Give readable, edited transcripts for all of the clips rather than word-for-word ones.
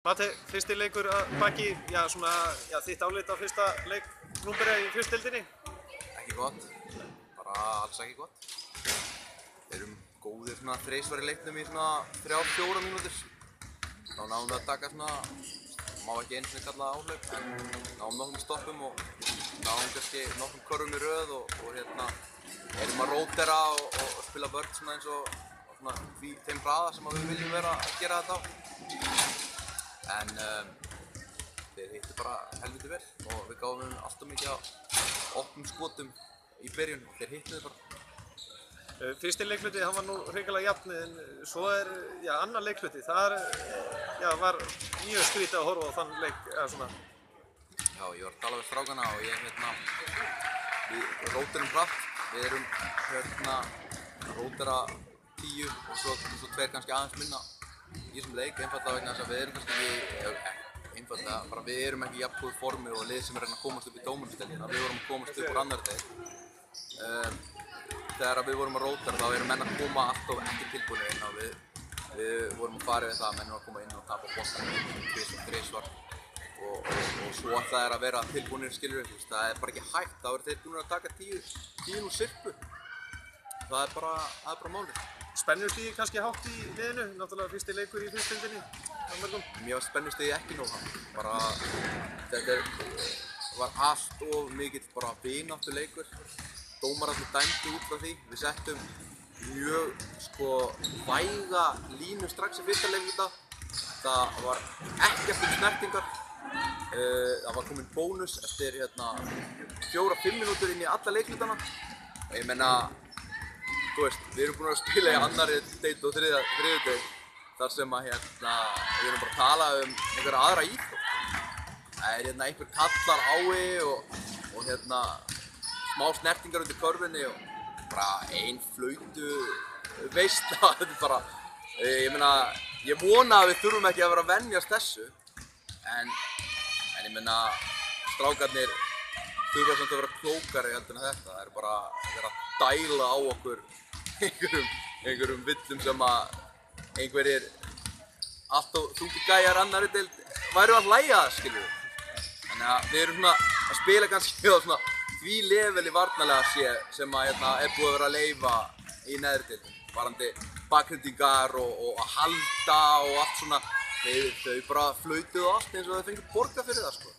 Mate, fyrsti leikur að baki, svona, þitt álit á fyrsta leik Gnúmverja í fyrstdeildinni? Ekki gott, bara alls ekki gott. Við erum góðir svona þrisvar í leiknum í svona 3-4 mínútur. Þá náðum við að taka svona, má ekki einu sinni kalla áhlaup, en náðum nokkrum stoppum og náðum kannski nokkrum körfum í röð og erum að rótera og spila vörn svona eins og svona þeim hraða sem við viljum vera að gera þetta á. En þeir hittu bara helviti vel og við gáðum þeim alltaf mikið á opnum skotum í byrjun og þeir hittu þau bara. Fyrsti leikhluti, hann var nú hrikalega jafn, en svo annar leikhluti. Það var mjög skrítið að horfa á þann leik, eða svona. Já, ég var að tala við strákana og við róterum hratt. Við erum að rótera 10 og svo tveir kannski aðeins minna í þessum leik, einfaldlega vegna þess að við erum kannski við erum ekki í jafn góðu formi og lið sem er að komast upp í dómarasdeildina. Við vorum að komast upp úr annarri deild. Þegar við vorum að rótera þá erum menn að koma alltaf ekki tilbúinir inn og við vorum að fara við það að menn að koma inn og tapa boltanum þrisvar og svo það er að vera tilbúinir, skilur við, það er bara ekki hægt, þá eru þeir búinir að taka 10 úr sirpu. Það er bara málið. Spennustigið kannski hátt í liðinu, náttúrulega fyrsti leikur í fyrstdeildinni á mörgum. Mér var spennustigið ekki nóg hátt. Þetta var allt of mikill bara vináttuleikur. Dómararnir dæmdu út frá því. Við settum mjög væga línu strax í fyrsta leikluta. Það var ekkert snertingar. Það var komin bónus eftir 4-5 mínútur inn í alla leiklutana. Ég meina, við erum búin að spila í annarri deild og þriðju deild þar sem að við erum bara að tala einhverja aðra íþrótt. Það er einhver kallar ái og smá snertingar undir körfunni og bara ein flautu veisla. Þetta er bara, ég meina, ég vona að við þurfum ekki að vera að venjast þessu en ég meina, strákarnir þurfa samt að vera klókari heldur en þetta. Það er bara að vera að dæla á okkur einhverjum villum sem að einhverjir alltof þungi gæjar annarri deild væru að hlæja það, skilur við. Þannig að við erum svona að spila kannski á svona því leveli varnarlega sem að er búið að vera að leyfa í neðri deildum. Varandi bakhrindingar og að halda og allt svona. Þau bara flautuðu allt eins og þau fengið borgað fyrir það, sko.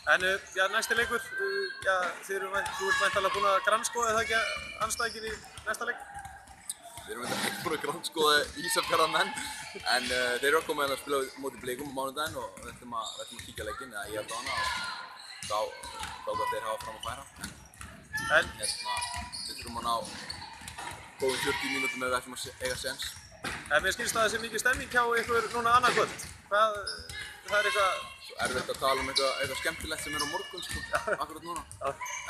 En næsti leikur, þú ert væntanlega búin að grannskoða eða ekki andstæðinginn í næsta leik? Við erum ekki búin að grannskoða Ísafjarðarmenn, en þeir eru að koma að spila móti Blikum á mánudaginn og við ætlum að kíkja leikinn, eða ég held á hana og þá hvað þeir hafa fram að færa. En við þurfum að ná góðum 40 mínútum ef við ætlum að eiga séns. En mér skilst að það sé mikið stemming hjá ykkur núna annað kvöld. Það er eitthvað... Svo erfitt að tala eitthvað skemmtilegt sem er á morgun, sko, akkurat núna.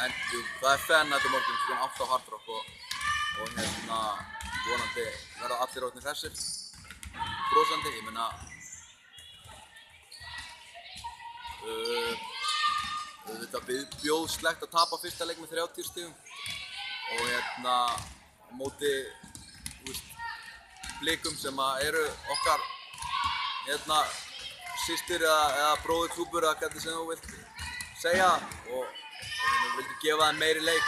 En jú, það er fenn þetta morgun, sko, 8 á Hard Rock og vonandi verða allir orðnir hressir, brosandi. Ég meina, þetta viðbjóðslegt að tapa fyrsta leik með 30 stigum og á móti Blikum sem eru okkar systir eða bróðurklúbbur eða hvernig sem þú vilt segja og við vildum gefa þeim meiri leik.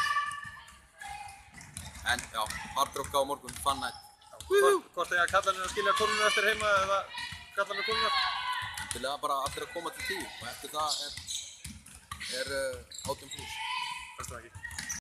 En já, Hard Rock á morgun, fun night. Hvort eiga kallarnir að skilja konurnar eftir heima eða kallarnir konurnar? Til að bara allir að koma til 10 og eftir það er 18+.